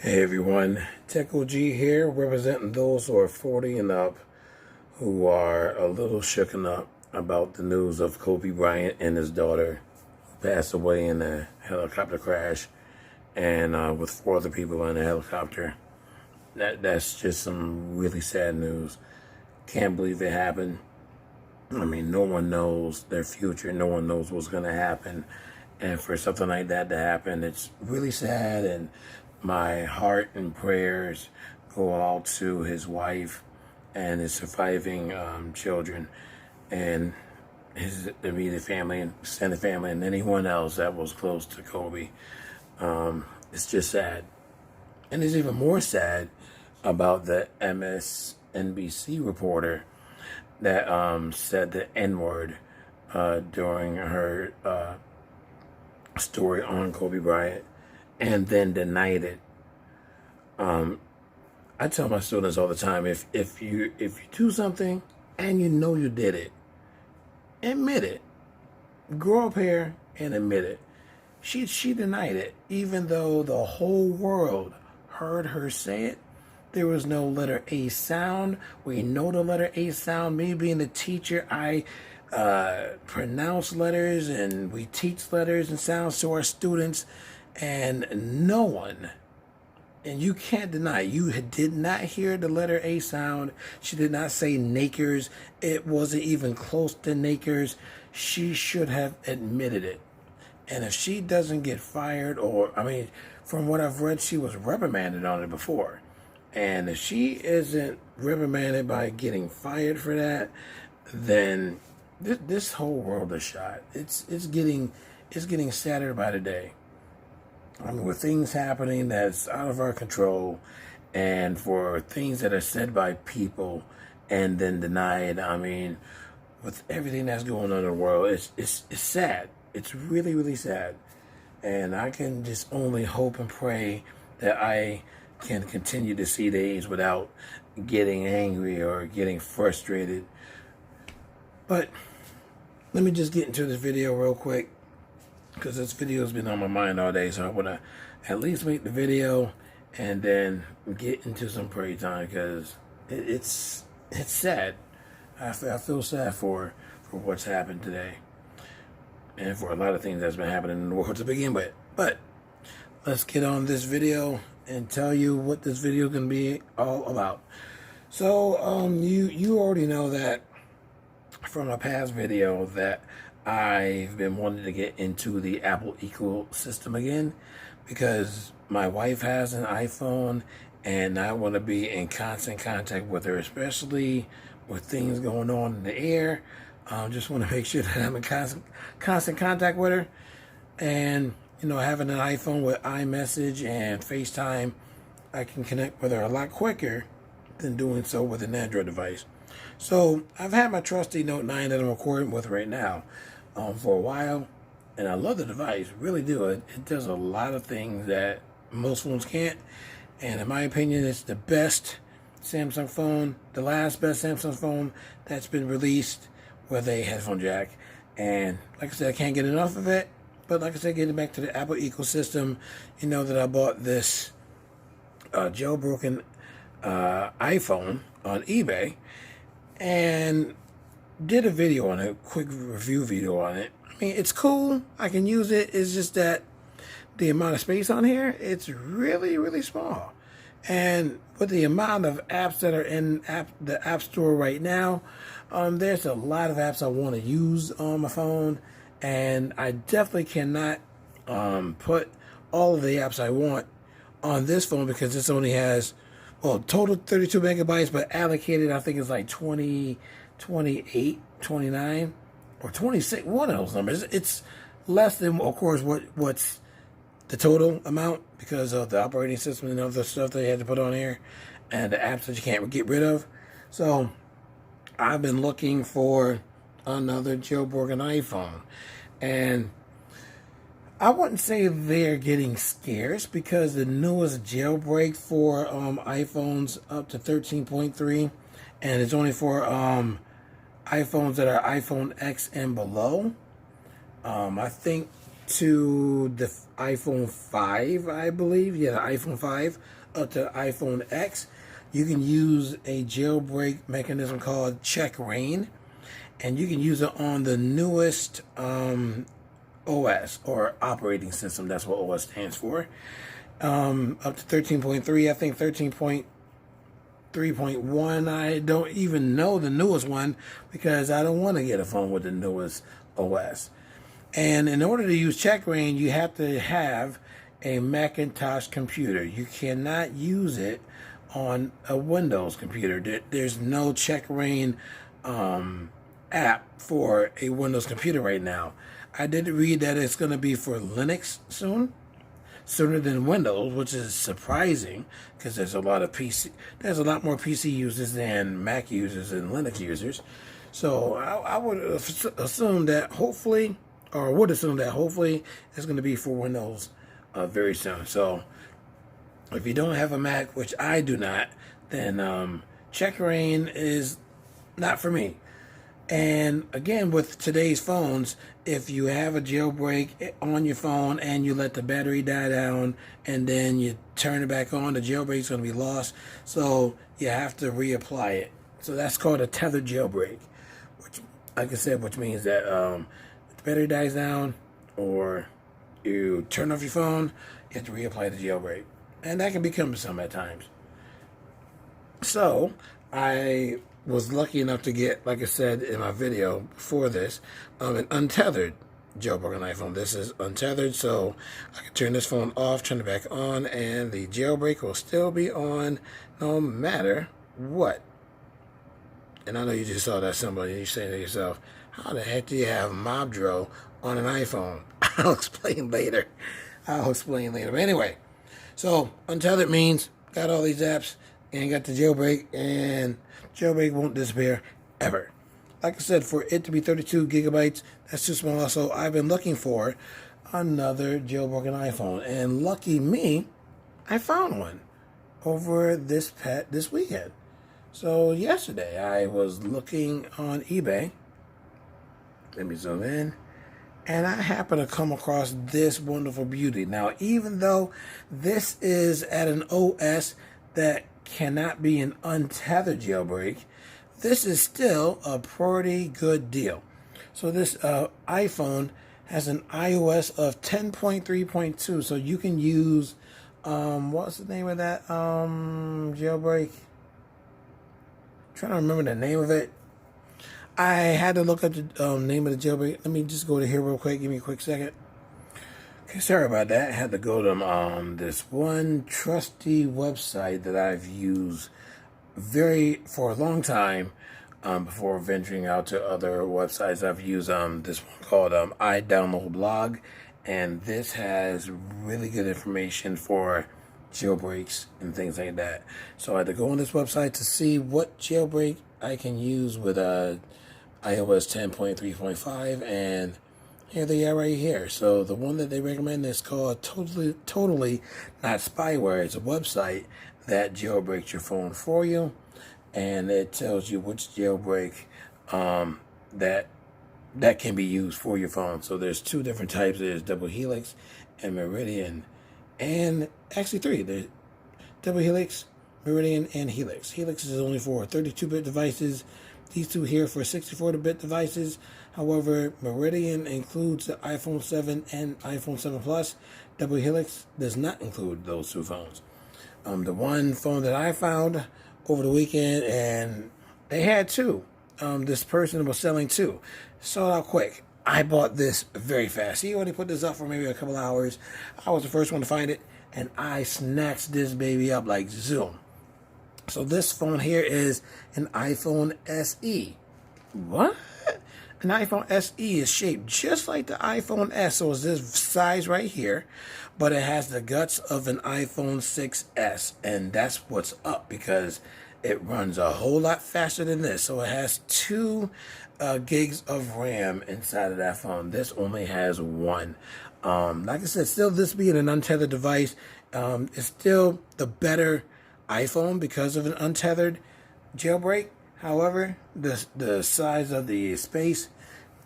Hey everyone, Tech OG here, representing those who are 40 and up who are a little shooken up about the news of Kobe Bryant and his daughter who passed away in a helicopter crash and with four other people in a helicopter. That's just some really sad news. Can't believe it happened. I mean, no one knows their future. No one knows what's going to happen. And for something like that to happen, it's really sad. And my heart and prayers go out to his wife and his surviving children and his immediate family and extended family and anyone else that was close to Kobe. It's just sad. And it's even more sad about the MSNBC reporter that said the N-word during her story on Kobe Bryant and then denied it. I tell my students all the time, if you do something and you know you did it, admit it. Grow up here and admit it. She denied it, even though the whole world heard her say it. There was no letter A sound. We know the letter A sound. Me being the teacher, I pronounce letters and we teach letters and sounds to our students, and no one, and you can't deny, you did not hear the letter A sound. She did not say Nakers. It wasn't even close to Nakers. She should have admitted it. And if she doesn't get fired, or, I mean, from what I've read, she was reprimanded on it before. And if she isn't reprimanded by getting fired for that, then this whole world is shot. It's getting sadder by the day. I mean, with things happening that's out of our control, and for things that are said by people and then denied. I mean, with everything that's going on in the world, it's sad. It's really, really sad. And I can just only hope and pray that I can continue to see days without getting angry or getting frustrated. But let me just get into this video real quick, because this video has been on my mind all day, so I want to at least make the video and then get into some prayer time, because it's sad. I feel sad for what's happened today, and for a lot of things that's been happening in the world to begin with. But let's get on this video and tell you what this video is going to be all about. So you already know that from a past video that I've been wanting to get into the Apple ecosystem again, because my wife has an iPhone and I want to be in constant contact with her, especially with things going on in the air. Just want to make sure that I'm in constant contact with her. And, you know, having an iPhone with iMessage and FaceTime, I can connect with her a lot quicker than doing so with an Android device. So I've had my trusty Note 9 that I'm recording with right now for a while, and I love the device, really do. It does a lot of things that most phones can't, and in my opinion, it's the best Samsung phone, the last best Samsung phone that's been released with a headphone jack. And like I said, I can't get enough of it. But like I said, getting back to the Apple ecosystem, you know that I bought this jailbroken iPhone on eBay and did a video on it, quick review video on it. I mean, it's cool. I can use it. It's just that the amount of space on here, it's really, really small. And with the amount of apps that are in the App Store right now, there's a lot of apps I want to use on my phone, and I definitely cannot put all of the apps I want on this phone, because this only has, well, total 32 megabytes, but allocated, I think it's like 20, 28, 29, or 26, one of those numbers. It's less than, of course, what's the total amount, because of the operating system and other stuff they had to put on here, and the apps that you can't get rid of. So I've been looking for another jailbroken iPhone, and I wouldn't say they're getting scarce, because the newest jailbreak for iPhones up to 13.3, and it's only for iPhones that are iPhone X and below. I think to the iPhone 5, I believe. Yeah, the iPhone 5 up to iPhone X. You can use a jailbreak mechanism called Check Rain, and you can use it on the newest OS or operating system. That's what OS stands for. Up to 13.3, I think 13.3.1. I don't even know the newest one because I don't want to get a phone with the newest OS. And in order to use Check Rain, you have to have a Macintosh computer. You cannot use it on a Windows computer. There's no Check Rain app for a Windows computer right now. I did read that it's going to be for Linux sooner than Windows, which is surprising because there's a lot more PC users than Mac users and Linux users. So I would assume that hopefully it's going to be for Windows very soon. So if you don't have a Mac, which I do not, then Check Rain is not for me. And again, with today's phones, if you have a jailbreak on your phone and you let the battery die down and then you turn it back on, the jailbreak is going to be lost. So you have to reapply it. So that's called a tethered jailbreak, which, like I said, which means that if the battery dies down or you turn off your phone, you have to reapply the jailbreak. And that can be cumbersome at times. So I was lucky enough to get, like I said in my video before this, an untethered jailbroken iPhone. This is untethered, so I can turn this phone off, turn it back on, and the jailbreak will still be on no matter what. And I know you just saw that symbol and you're saying to yourself, how the heck do you have Mobdro on an iPhone? I'll explain later. But anyway, so untethered means got all these apps and got the jailbreak, and jailbreak won't disappear ever. Like I said, for it to be 32 gigabytes, that's too small. So I've been looking for another jailbroken iPhone, and lucky me, I found one over this weekend. So yesterday I was looking on eBay. Let me zoom in. And I happened to come across this wonderful beauty. Now, even though this is at an OS that cannot be an untethered jailbreak, this is still a pretty good deal. So this iPhone has an iOS of 10.3.2, so you can use what's the name of that jailbreak? I'm trying to remember the name of it. I had to look up the name of the jailbreak. Let me just go to here real quick. Give me a quick second. Okay, sorry about that. I had to go to this one trusty website that I've used for a long time before venturing out to other websites. I've used this one called iDownloadBlog, and this has really good information for jailbreaks and things like that. So I had to go on this website to see what jailbreak I can use with iOS 10.3.5, and here they are right here. So the one that they recommend is called Totally Not Spyware. It's a website that jailbreaks your phone for you, and it tells you which jailbreak that can be used for your phone. So there's two different types. There's Double Helix and Meridian, and actually three. There's Double Helix, Meridian, and Helix. Helix is only for 32-bit devices. These two here for 64-bit devices. However, Meridian includes the iPhone 7 and iPhone 7 Plus. Double Helix does not include those two phones. The one phone that I found over the weekend, and they had two. This person was selling two. Sold out quick. I bought this very fast. He only put this up for maybe a couple hours. I was the first one to find it, and I snatched this baby up like zoom. So this phone here is an iPhone SE. What? An iPhone SE is shaped just like the iPhone S. So it's this size right here, but it has the guts of an iPhone 6S. And that's what's up because it runs a whole lot faster than this. So it has 2 gigs of RAM inside of that phone. This only has 1. Like I said, still this being an untethered device, it's still the better iPhone because of an untethered jailbreak. However, the size of the space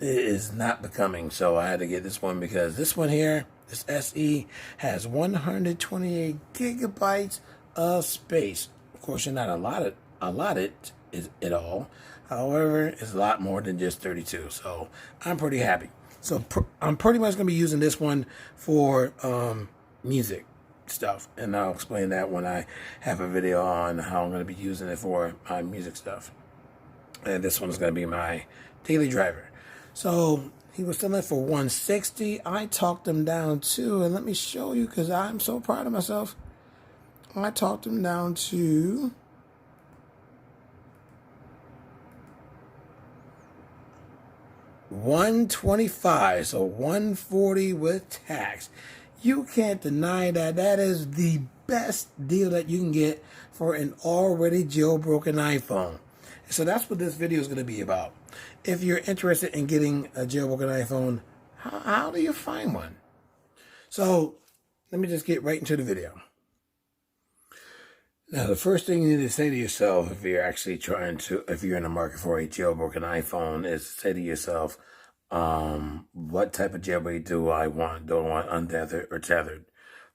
is not becoming. So I had to get this one because this one here, this SE, has 128 gigabytes of space. Of course, you're not allotted is it all. However, it's a lot more than just 32. So I'm pretty happy. So I'm pretty much going to be using this one for music stuff. And I'll explain that when I have a video on how I'm going to be using it for my music stuff. And this one's going to be my daily driver. So he was selling for 160. I talked him down too, and let me show you because I'm so proud of myself. I talked him down to $125, so $140 with tax. You can't deny that. That is the best deal that you can get for an already jailbroken iPhone. So that's what this video is going to be about. If you're interested in getting a jailbroken iPhone, how do you find one? So let me just get right into the video. Now, the first thing you need to say to yourself if you're actually if you're in the market for a jailbroken iPhone, is to say to yourself, what type of jailbreak do I want? Do I want untethered or tethered?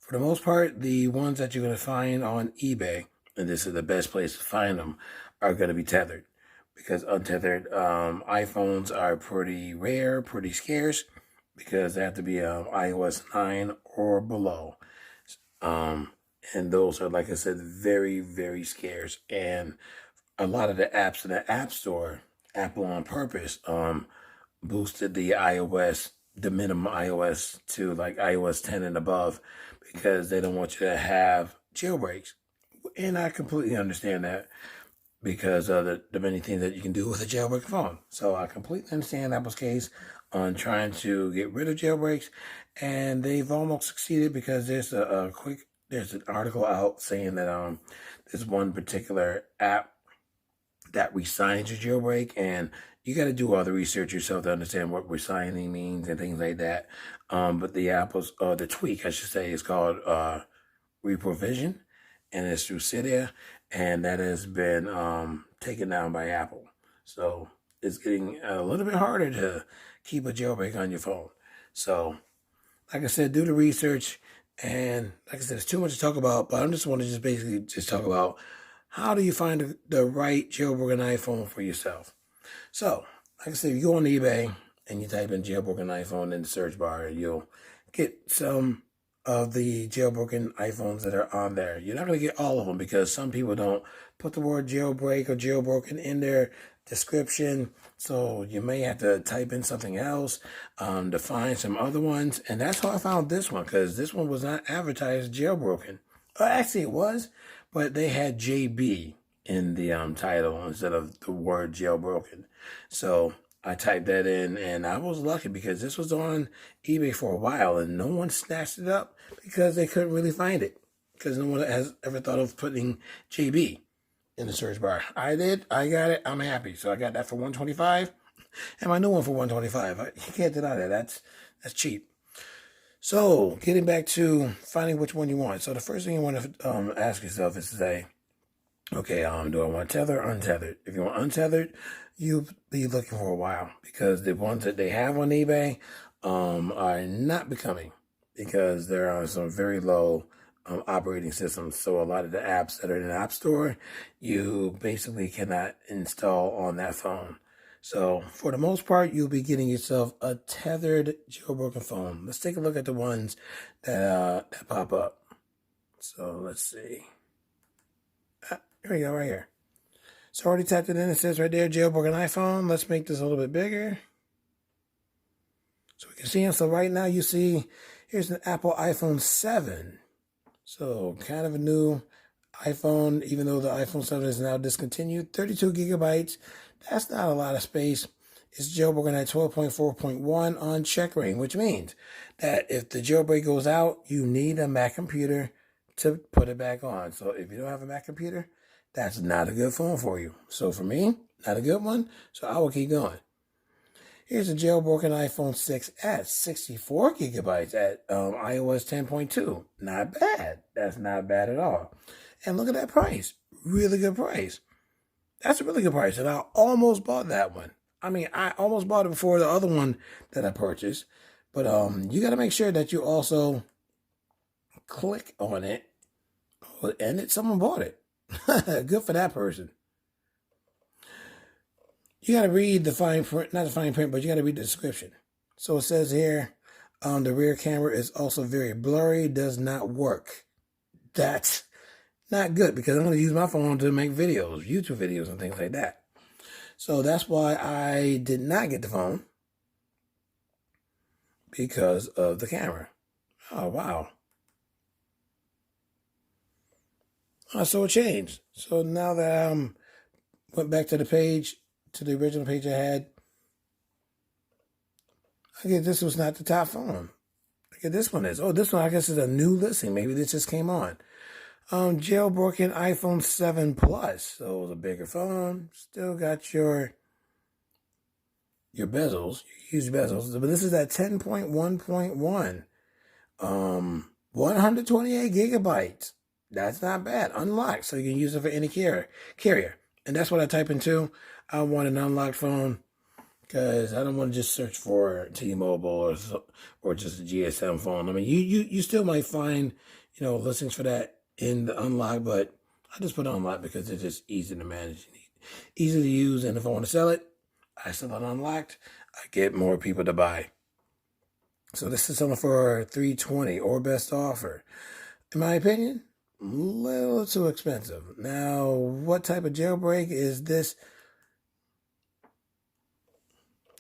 For the most part, the ones that you're going to find on eBay, and this is the best place to find them, are going to be tethered. Because untethered iPhones are pretty rare, pretty scarce, because they have to be iOS 9 or below. And those are, like I said, very, very scarce. And a lot of the apps in the App Store, Apple on purpose, boosted the minimum iOS to like iOS 10 and above, because they don't want you to have jailbreaks. And I completely understand that, because of the many things that you can do with a jailbroken phone. So I completely understand Apple's case on trying to get rid of jailbreaks, and they've almost succeeded, because there's there's an article out saying that there's one particular app that resigns your jailbreak, and you got to do all the research yourself to understand what resigning means and things like that. But the tweak, I should say, is called Reprovision, and it's through Cydia, and that has been taken down by Apple. So it's getting a little bit harder to keep a jailbreak on your phone. So, like I said, do the research. And like I said, there's too much to talk about, but I just want to basically talk about how do you find the right jailbroken iPhone for yourself. So, like I said, if you go on eBay and you type in jailbroken iPhone in the search bar, you'll get some of the jailbroken iPhones that are on there. You're not going to get all of them, because some people don't put the word jailbreak or jailbroken in their description. So you may have to type in something else to find some other ones. And that's how I found this one, because this one was not advertised jailbroken. Actually, it was, but they had JB in the title instead of the word jailbroken. So I typed that in, and I was lucky, because this was on eBay for a while and no one snatched it up because they couldn't really find it, because no one has ever thought of putting JB in the search bar. I did. I got it. I'm happy. So I got that for $125, and my new one for $125. You can't deny that. That's cheap. So getting back to finding which one you want. So the first thing you want to ask yourself is to say, okay, do I want tethered or untethered? If you want untethered, you'll be looking for a while, because the ones that they have on eBay are not becoming, because there are some very low operating systems. So a lot of the apps that are in the App Store, you basically cannot install on that phone. So for the most part, you'll be getting yourself a tethered jailbroken phone. Let's take a look at the ones that pop up. So let's see. Here we go, right here. So already tapped it in. It says right there, jailbroken iPhone. Let's make this a little bit bigger, so we can see them. So right now you see, here's an Apple iPhone 7. So kind of a new iPhone, even though the iPhone 7 is now discontinued. 32 gigabytes. That's not a lot of space. It's jailbroken at 12.4.1 on checkring, which means that if the jailbreak goes out, you need a Mac computer to put it back on. So if you don't have a Mac computer, that's not a good phone for you. So for me, not a good one. So I will keep going. Here's a jailbroken iPhone 6s, 64 gigabytes at iOS 10.2. Not bad. That's not bad at all. And look at that price. Really good price. That's a really good price. And I almost bought that one. I mean, I almost bought it before the other one that I purchased. But you got to make sure that you also click on it, and someone bought it. Good for that person. You got to read the fine print, not the fine print, but you got to read the description. So it says here, the rear camera is also very blurry, does not work. That's not good because I'm going to use my phone to make videos, YouTube videos and things like that. So that's why I did not get the phone, because of the camera. Oh, wow. So it changed. So now that I went back to the page, to the original page I had, I guess this was not the top phone. I guess this one is. Oh, this one I guess is a new listing. Maybe this just came on. Jailbroken iPhone 7 Plus. So it's a bigger phone. Still got your bezels, your huge bezels. But this is at 10.1.1. 128 gigabytes. That's not bad. Unlocked, so you can use it for any carrier. And that's what I type in too. I want an unlocked phone because I don't want to just search for T-Mobile or just a GSM phone. I mean, you still might find, listings for that in the unlocked, but I just put unlocked because it's just easy to manage, easy to use. And if I want to sell it, I sell it unlocked. I get more people to buy. So this is something for $320 or best offer. In my opinion, a little too expensive. Now, what type of jailbreak is this?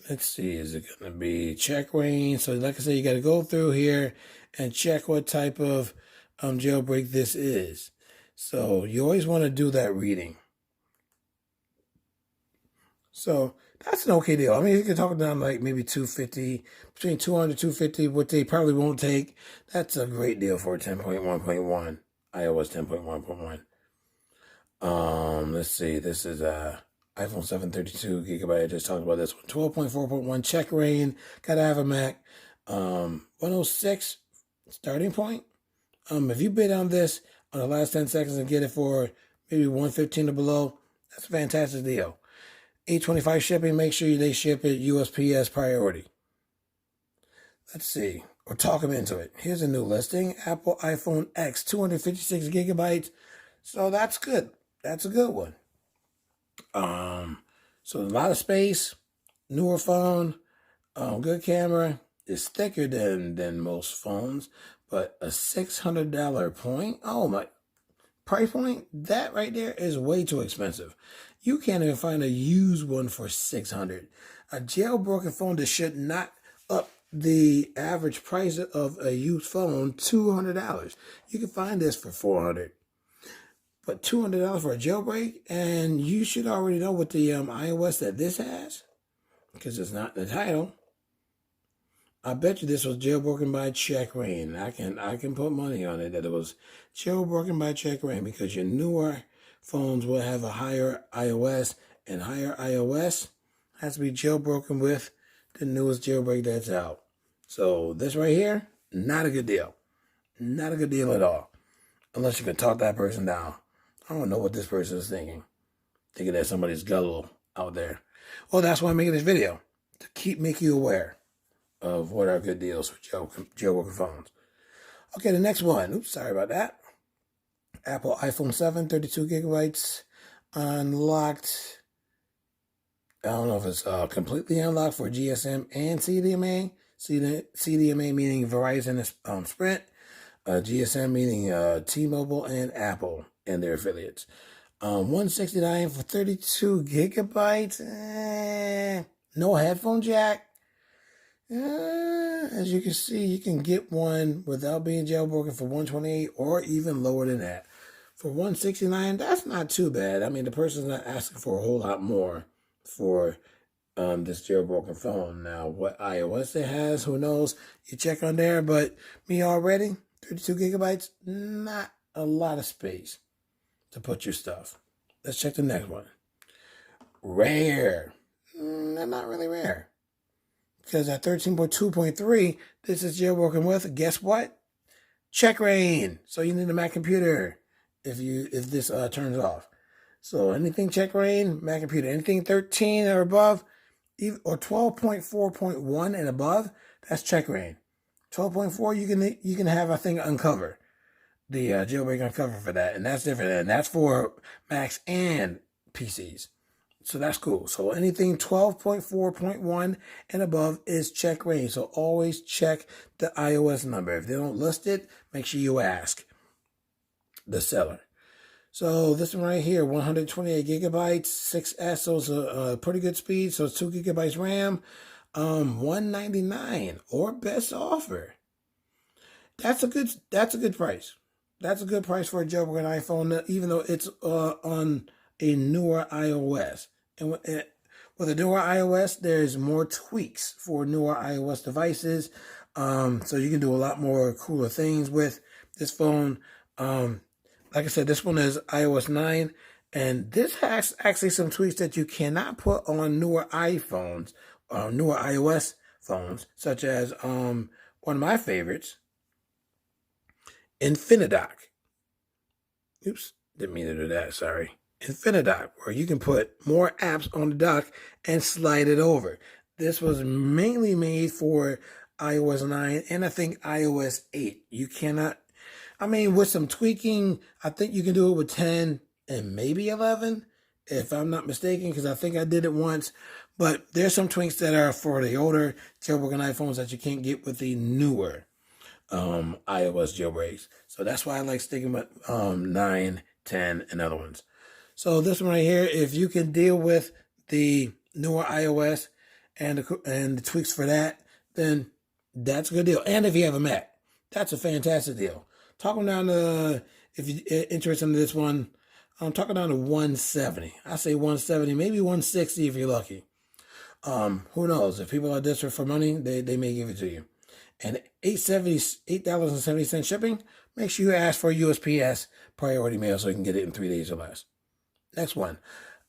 Let's see, is it going to be check range? So like I said, you got to go through here and check what type of jailbreak this is. So you always want to do that reading. So that's an okay deal. I mean, you can talk down like maybe 250, between 200 250, what they probably won't take. That's a great deal for 10.1.1, iOS 10.1.1. Let's see. This is iPhone 7 32 gigabyte. I just talked about this one. 12.4.1 check rain. Gotta have a Mac. 106 starting point. If you bid on this on the last 10 seconds and get it for maybe 115 or below, that's a fantastic deal. $8.25 shipping. Make sure they ship it USPS priority. Let's see. Or talk them into it. Here's a new listing. Apple iPhone X, 256 gigabytes. So that's good. That's a good one. So a lot of space, newer phone, good camera. It's thicker than most phones, but a $600 point. Oh my, price point, that right there is way too expensive. You can't even find a used one for $600. A jailbroken phone that should not up the average price of a used phone, $200. You can find this for $400. But $200 for a jailbreak, and you should already know what the iOS that this has, because it's not in the title. I bet you this was jailbroken by check rain. I can put money on it that it was jailbroken by check rain, because your newer phones will have a higher iOS, and higher iOS has to be jailbroken with the newest jailbreak that's out. So this right here, not a good deal. Not a good deal at all. Unless you can talk that person down. I don't know what this person is thinking. Thinking that somebody's gullible out there. Well, that's why I'm making this video. To make you aware of what are good deals for jailbroken phones. Okay, the next one. Oops, sorry about that. Apple iPhone 7, 32 gigabytes. Unlocked. I don't know if it's completely unlocked for GSM and CDMA. CDMA meaning Verizon and Sprint. GSM meaning T-Mobile and Apple and their affiliates. $169 for 32 gigabytes. No headphone jack. As you can see, you can get one without being jailbroken for $128 or even lower than that. For $169, that's not too bad. I mean, the person's not asking for a whole lot more for this jailbroken phone. Now, what iOS it has, who knows? You check on there, but me already, 32 gigabytes, not a lot of space to put your stuff. Let's check the next one. Rare. They're not really rare. Because at 13.2.3, this is jailbroken with, guess what? Check rain. So you need a Mac computer if this turns off. So anything check rain, Mac computer. Anything 13 or above, or 12.4.1 and above, that's check rain. 12.4, you can have, I think, uncover. The jailbreak uncover for that, and that's different. And that's for Macs and PCs. So that's cool. So anything 12.4.1 and above is check range. So always check the iOS number. If they don't list it, make sure you ask the seller. So this one right here, 128 gigabytes, 6S, so it's a pretty good speed. So it's 2 gigabytes RAM, $199 or best offer. That's a good price. That's a good price for a jailbroken iPhone, even though it's on a newer iOS. And with a newer iOS, there's more tweaks for newer iOS devices. So you can do a lot more cooler things with this phone. Like I said, this one is iOS 9. And this has actually some tweaks that you cannot put on newer iPhones, newer iOS phones, such as one of my favorites, Infinidock. Oops, didn't mean to do that, sorry. Infinidock, where you can put more apps on the dock and slide it over. This was mainly made for iOS 9 and I think iOS 8. You cannot, with some tweaking, I think you can do it with 10 and maybe 11, if I'm not mistaken, because I think I did it once. But there's some tweaks that are for the older jailbroken iPhones that you can't get with the newer iOS jailbreaks. So that's why I like sticking with 9, 10, and other ones. So this one right here, if you can deal with the newer iOS and the tweaks for that, then that's a good deal. And if you have a Mac, that's a fantastic deal. Talking down to, if you're interested in this one, I'm talking down to 170. I say 170, maybe 160 if you're lucky. Who knows? If people are desperate for money, they may give it to you. And $8.70 shipping. Make sure you ask for USPS priority mail so you can get it in 3 days or less. Next one.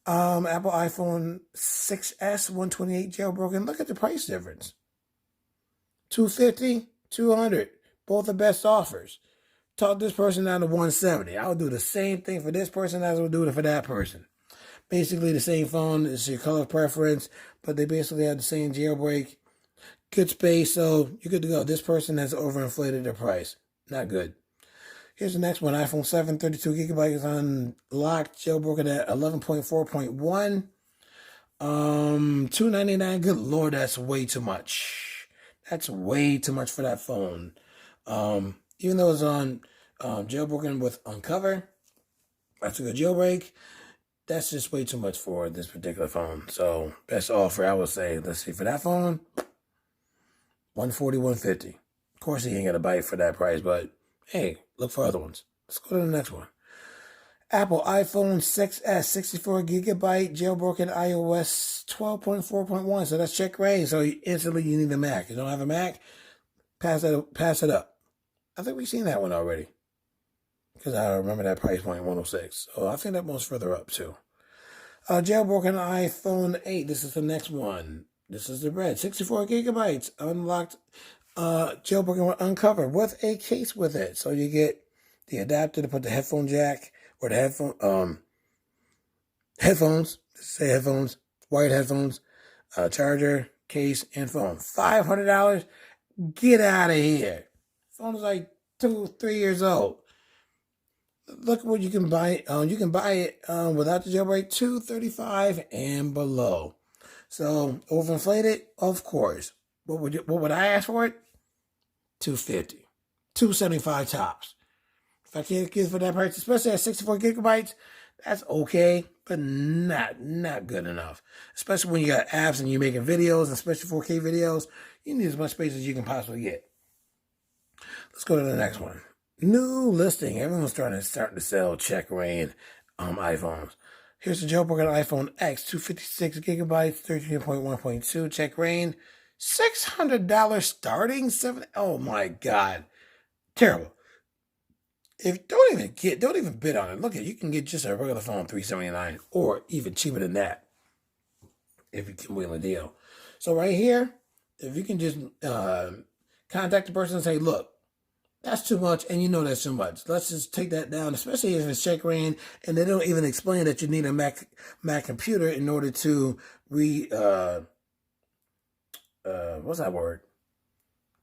Apple iPhone 6S 128 jailbroken. Look at the price difference. $250, $200. Both the best offers. Talk this person down to $170. I would do the same thing for this person as I would do it for that person. Basically the same phone. It's your color preference, but they basically have the same jailbreak. Good space, so you're good to go. This person has overinflated their price. Not good. Here's the next one. iPhone 7, 32 gigabytes unlocked, jailbroken at 11.4.1. $299. Good Lord, that's way too much. That's way too much for that phone. Even though it's on jailbroken with Uncover, that's a good jailbreak. That's just way too much for this particular phone. So best offer, I would say, let's see, for that phone, $140, $150. Of course, he ain't gonna buy it for that price, but hey, look for other ones. Let's go to the next one. Apple iPhone 6S, 64 gigabyte, jailbroken iOS 12.4.1. So that's check range. So instantly you need a Mac. If you don't have a Mac, pass it up. I think we've seen that one already, because I remember that price point, 106. So I think that one's further up too. Jailbroken iPhone 8. This is the next one. This is the red. 64 gigabytes. Unlocked. Jailbroken Uncovered with a case with it. So you get the adapter to put the headphone jack or the headphones. Say headphones. Wired headphones. Charger, case, and phone. $500. Get out of here. Phone is like 2-3 years old. Look what you can buy. You can buy it without the jailbreak, $235 and below. So overinflated, of course. What would I ask for it? $250, $275 tops. If I can't get it for that price, especially at 64 gigabytes, that's okay, but not good enough. Especially when you got apps and you're making videos, and especially 4K videos, you need as much space as you can possibly get. Let's go to the next one. New listing. Everyone's starting to sell check rain iPhones. Here's the jailbroken iPhone X, 256 gigabytes, 13.1.2 check rain, $600 starting. Oh my God, terrible. Don't even bid on it. Look at, you can get just a regular phone $379 or even cheaper than that if you can wheel a deal. So right here, if you can just contact the person and say, look, that's too much, and you know that's too much. Let's just take that down, especially if it's check rain, and they don't even explain that you need a Mac computer in order to read what's that word?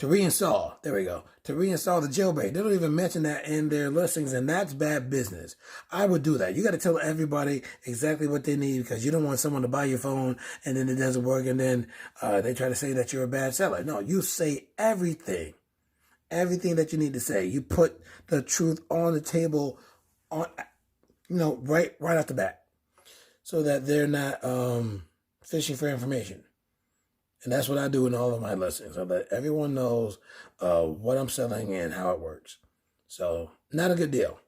To reinstall. There we go. To reinstall the jailbreak. They don't even mention that in their listings, and that's bad business. I would do that. You got to tell everybody exactly what they need, because you don't want someone to buy your phone and then it doesn't work, and then they try to say that you're a bad seller. No, you say everything that you need to say. You put the truth on the table, on right off the bat, so that they're not fishing for information. And that's what I do in all of my listings, so that everyone knows what I'm selling and how it works. So, not a good deal,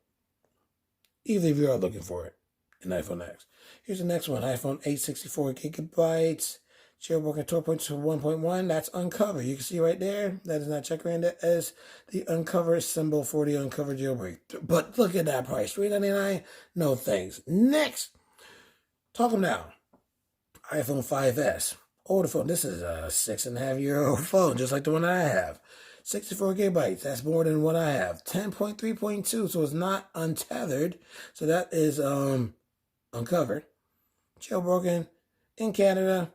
even if you are looking for it, an iPhone X. Here's the next one, iPhone 8, 64 gigabytes, jailbroken 12.1.1. That's uncovered. You can see right there, that is not checkering. That is the uncovered symbol for the uncovered jailbreak. But look at that price, $399. No thanks. Next, talk them down. iPhone 5S. Older phone. This is a 6.5-year-old phone, just like the one I have. 64 gigabytes. That's more than what I have. 10.3.2, so it's not untethered. So that is uncovered. Jailbroken in Canada.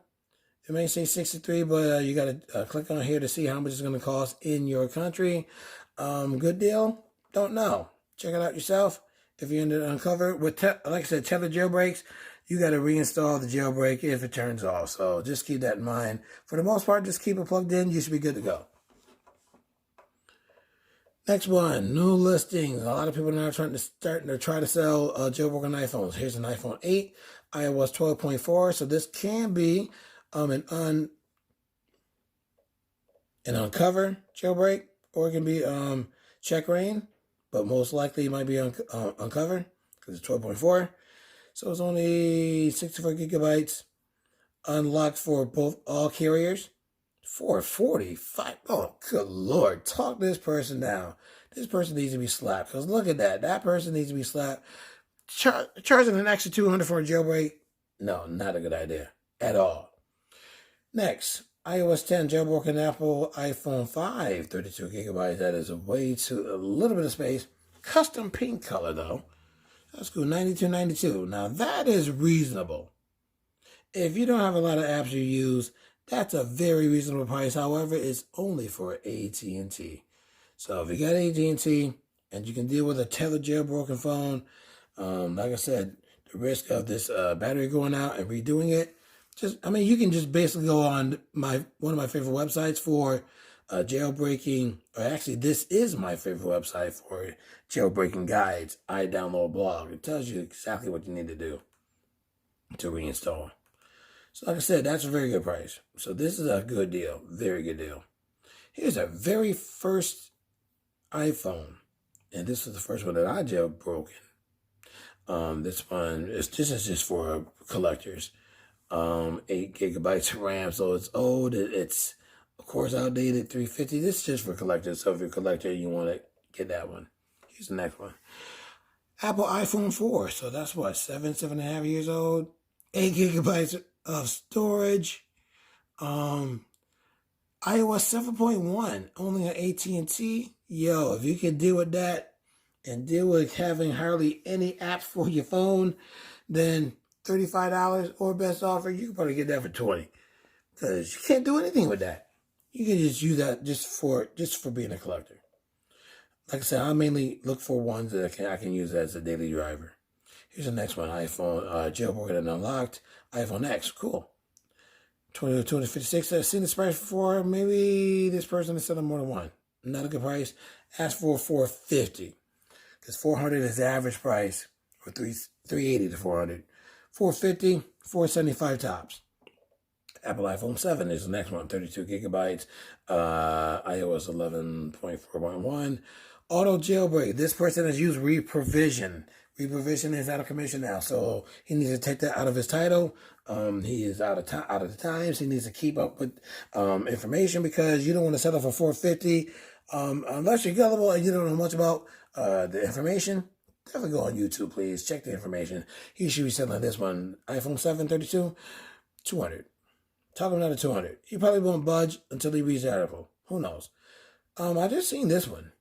It may say 63, but you got to click on here to see how much it's going to cost in your country. Good deal? Don't know. Check it out yourself. If you're into uncovered, with like I said, tethered jailbreaks, you got to reinstall the jailbreak if it turns off. So just keep that in mind. For the most part, just keep it plugged in. You should be good to go. Next one, new listings. A lot of people are now trying to try to sell jailbroken iPhones. Here's an iPhone 8, iOS 12.4. So this can be an uncover jailbreak, or it can be check rain, but most likely it might be uncover because it's 12.4. So it's only 64 gigabytes, unlocked for all carriers. $445. Oh, good Lord. Talk this person down. This person needs to be slapped, because look at that. That person needs to be slapped. Charging an extra $200 for a jailbreak? No, not a good idea at all. Next, iOS 10 jailbroken Apple iPhone 5, 32 gigabytes. That is a little bit of space. Custom pink color, though. That's cool, $92.92. Now, that is reasonable. If you don't have a lot of apps you use, that's a very reasonable price. However, it's only for AT&T. So if you got AT&T and you can deal with a tethered jailbroken phone, like I said, the risk of this battery going out and redoing it, you can just basically go on one of my favorite websites for jailbreaking, or actually this is my favorite website for jailbreaking guides. I download a blog. It tells you exactly what you need to do to reinstall. So like I said, that's a very good price. So this is a good deal, very good deal. Here's our very first iPhone, and this is the first one that I jailbroken. This one is just for collectors. 8 gigabytes of RAM, so it's old. It's of course outdated. 350. This is just for collectors. So if you're a collector, you want to get that one. Here's the next one. Apple iPhone 4. So that's what, 7.5 years old. 8 gigabytes of storage. iOS 7.1. Only on AT&T. Yo, if you can deal with that and deal with having hardly any apps for your phone, then $35 or best offer, you can probably get that for $20, because you can't do anything with that. You can just use that just for being a collector. Like I said, I mainly look for ones that I can use as a daily driver. Here's the next one, iPhone jailbroken and unlocked, iPhone X, cool. 256. I've seen this price before. Maybe this person is selling more than one. Not a good price. Ask for $450, because $400 is the average price, or $380 to $400. $450, $475 tops. Apple iPhone 7 is the next one, 32 gigabytes, iOS 11.4.1. Auto jailbreak. This person has used reprovision. Reprovision is out of commission now, so he needs to take that out of his title. He is out of the times. He needs to keep up with information, because you don't want to settle for $450 unless you're gullible and you don't know much about the information. Definitely go on YouTube, please. Check the information. He should be selling this one, iPhone 7, 32, $200. Talk him down to $200. He probably won't budge until he reads the article. Who knows? I just seen this one.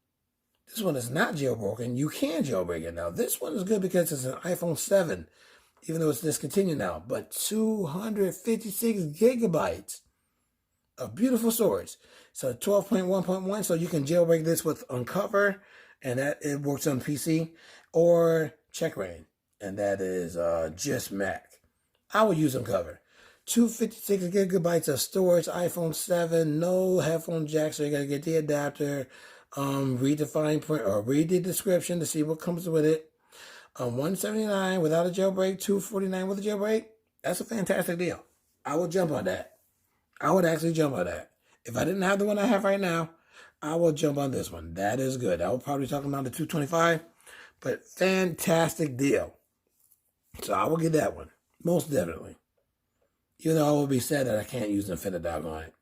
This one is not jailbroken. You can jailbreak it now. This one is good because it's an iPhone 7, even though it's discontinued now. But 256 gigabytes. of beautiful storage. So 12.1.1, so you can jailbreak this with Uncover, and that it works on PC, or Checkra, and that is just Mac. I would use Uncover. 256 gigabytes of storage, iPhone 7, no headphone jack, so you gotta get the adapter. Read the fine print or read the description to see what comes with it. $179 without a jailbreak, $249 with a jailbreak. That's a fantastic deal. I would jump on that. I would actually jump on that. If I didn't have the one I have right now, I will jump on this one. That is good. I would probably talk about the $225, but fantastic deal. So I will get that one, most definitely. Even though I will be sad that I can't use Infinite Dog on it.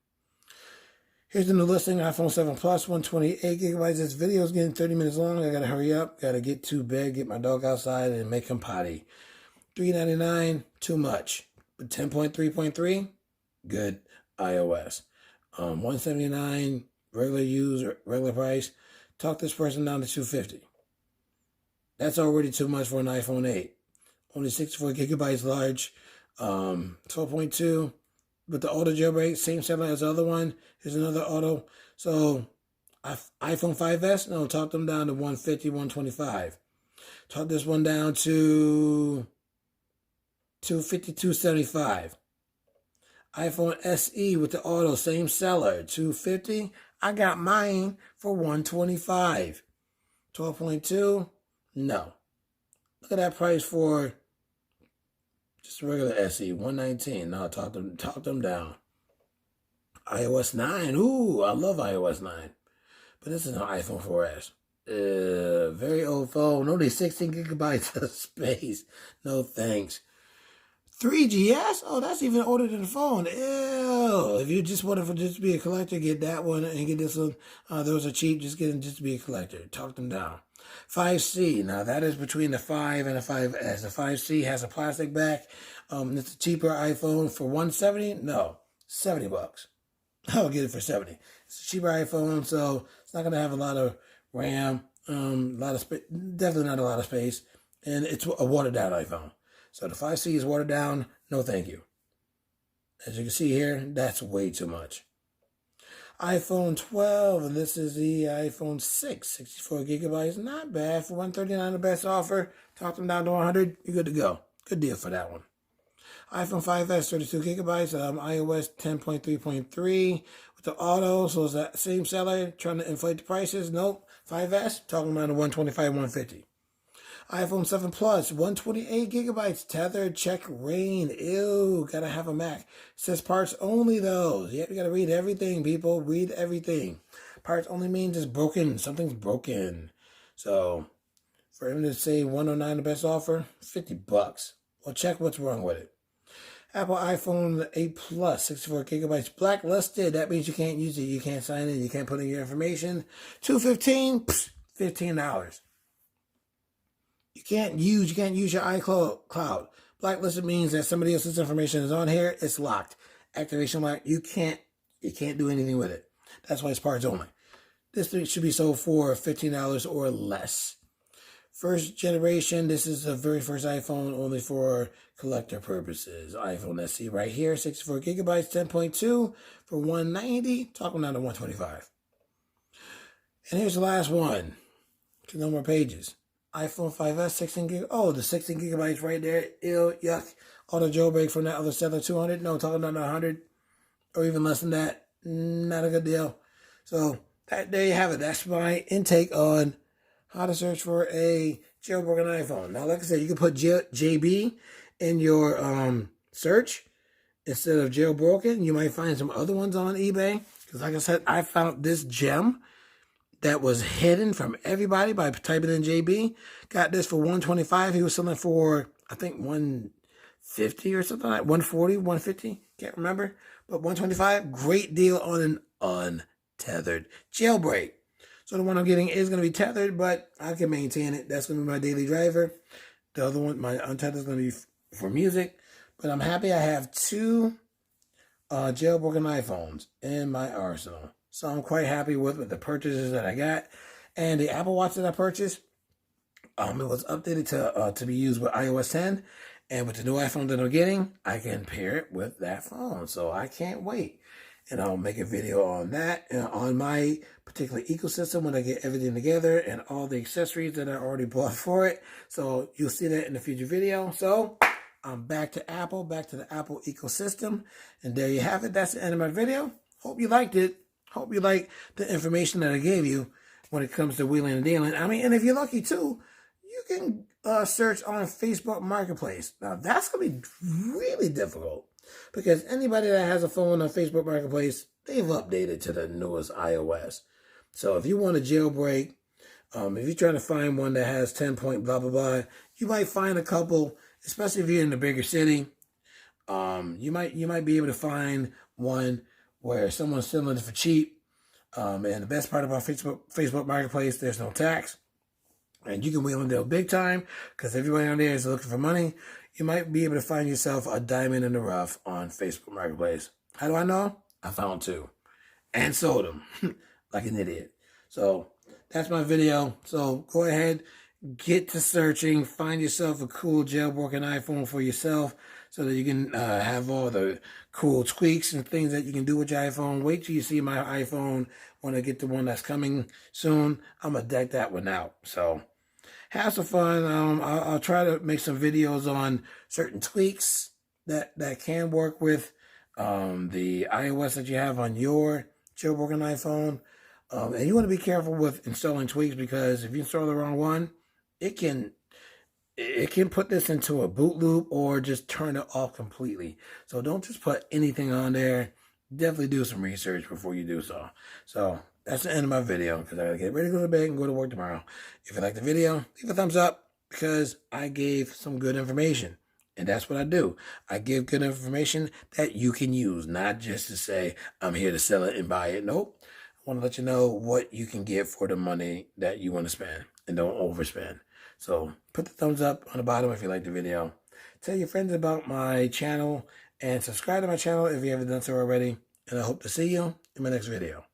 Here's the new listing, iPhone 7 Plus, 128 gigabytes. This video is getting 30 minutes long. I got to hurry up. Got to get to bed, get my dog outside, and make him potty. $399, too much. But 10.3.3, good iOS. $179, regular use, regular price. Talk this person down to $250. That's already too much for an iPhone 8. Only 64 gigabytes large, 12.2. With the auto jailbreak, same seller as the other one. Here's another auto. So, iPhone 5S, no, talk them down to 150, 125. Talk this one down to 250, 275. iPhone SE with the auto, same seller, 250. I got mine for 125. 12.2, no. Look at that price for just a regular SE, 119. No, talk them down. iOS 9. Ooh, I love iOS 9. But this is an iPhone 4S. Very old phone. Only 16 gigabytes of space. No thanks. 3GS? Oh, that's even older than the phone. Ew. If you just wanted to just be a collector, get that one and get this one. Those are cheap. Just get them just to be a collector. Talk them down. 5C. Now, that is between the 5 and the 5S. The 5C has a plastic back. It's a cheaper iPhone for $170. No, $70. I'll get it for $70. It's a cheaper iPhone, so it's not going to have a lot of RAM, a lot of space. Definitely not a lot of space. And it's a watered-down iPhone. So the 5C is watered down. No, thank you. As you can see here, that's way too much. iPhone 12, and this is the iPhone 6, 64 gigabytes. Not bad for $139, the best offer. Talk them down to $100. You're good to go. Good deal for that one. iPhone 5S, 32 gigabytes. iOS 10.3.3 with the auto. So it's that same seller trying to inflate the prices. Nope. 5S, talking about the 125, 150. iPhone 7 Plus, 128 gigabytes, tethered, check rain. Ew, gotta have a Mac. It says parts only though. Yep, you gotta read everything, people. Read everything. Parts only means it's broken. Something's broken. So, for him to say 109 the best offer, $50. Well, check what's wrong with it. Apple iPhone 8 Plus, 64 gigabytes, blacklisted. That means you can't use it. You can't sign in. You can't put in your information. $215, $15. You can't use your iCloud. Blacklisted means that somebody else's information is on here. It's locked. Activation locked. You can't do anything with it. That's why it's parts only. This thing should be sold for $15 or less. First generation. This is the very first iPhone, only for collector purposes. iPhone SE right here, 64 gigabytes, 10.2 for $190. Talking down to $125. And here's the last one. No more pages. iPhone 5S, 16 gig. Oh, the 16 gigabytes right there. Ew, yuck. Auto jailbreak from that other seller, 200. No, talking about 100 or even less than that. Not a good deal. So there you have it. That's my intake on how to search for a jailbroken iPhone. Now, like I said, you can put JB in your search instead of jailbroken. You might find some other ones on eBay. Because like I said, I found this gem that was hidden from everybody by typing in JB. Got this for $125. He was selling for, I think, $150 or something like $140, $150. Can't remember. But $125, great deal on an untethered jailbreak. So the one I'm getting is going to be tethered, but I can maintain it. That's going to be my daily driver. The other one, my untethered, is going to be for music. But I'm happy I have two jailbroken iPhones in my arsenal. So I'm quite happy with the purchases that I got. And the Apple Watch that I purchased, it was updated to be used with iOS 10. And with the new iPhone that I'm getting, I can pair it with that phone. So I can't wait. and I'll make a video on that and on my particular ecosystem when I get everything together and all the accessories that I already bought for it. So you'll see that in a future video. So I'm back to Apple, back to the Apple ecosystem. And there you have it. That's the end of my video. Hope you liked it. Hope you like the information that I gave you when it comes to wheeling and dealing. I mean, and if you're lucky too, you can search on Facebook Marketplace. Now, that's going to be really difficult because anybody that has a phone on Facebook Marketplace, they've updated to the newest iOS. So if you want a jailbreak, if you're trying to find one that has 10 point blah, blah, blah, you might find a couple, especially if you're in a bigger city. You might be able to find one where someone's selling it for cheap. And the best part about Facebook Marketplace, there's no tax. And you can wheel and deal big time because everybody on there is looking for money. You might be able to find yourself a diamond in the rough on Facebook Marketplace. How do I know? I found two and sold them like an idiot. So that's my video. So go ahead, get to searching, find yourself a cool jailbroken iPhone for yourself so that you can have all the cool tweaks and things that you can do with your iPhone. Wait till you see my iPhone when I get the one that's coming soon. I'm going to deck that one out. So have some fun. I'll try to make some videos on certain tweaks that can work with the iOS that you have on your jailbroken iPhone. And you want to be careful with installing tweaks because if you install the wrong one, it can put this into a boot loop or just turn it off completely. So don't just put anything on there. Definitely do some research before you do so. So that's the end of my video because I got to get ready to go to bed and go to work tomorrow. If you like the video, leave a thumbs up because I gave some good information. And that's what I do. I give good information that you can use, not just to say, I'm here to sell it and buy it. Nope. I want to let you know what you can get for the money that you want to spend and don't overspend. So put the thumbs up on the bottom if you like the video. Tell your friends about my channel and subscribe to my channel if you haven't done so already. And I hope to see you in my next video.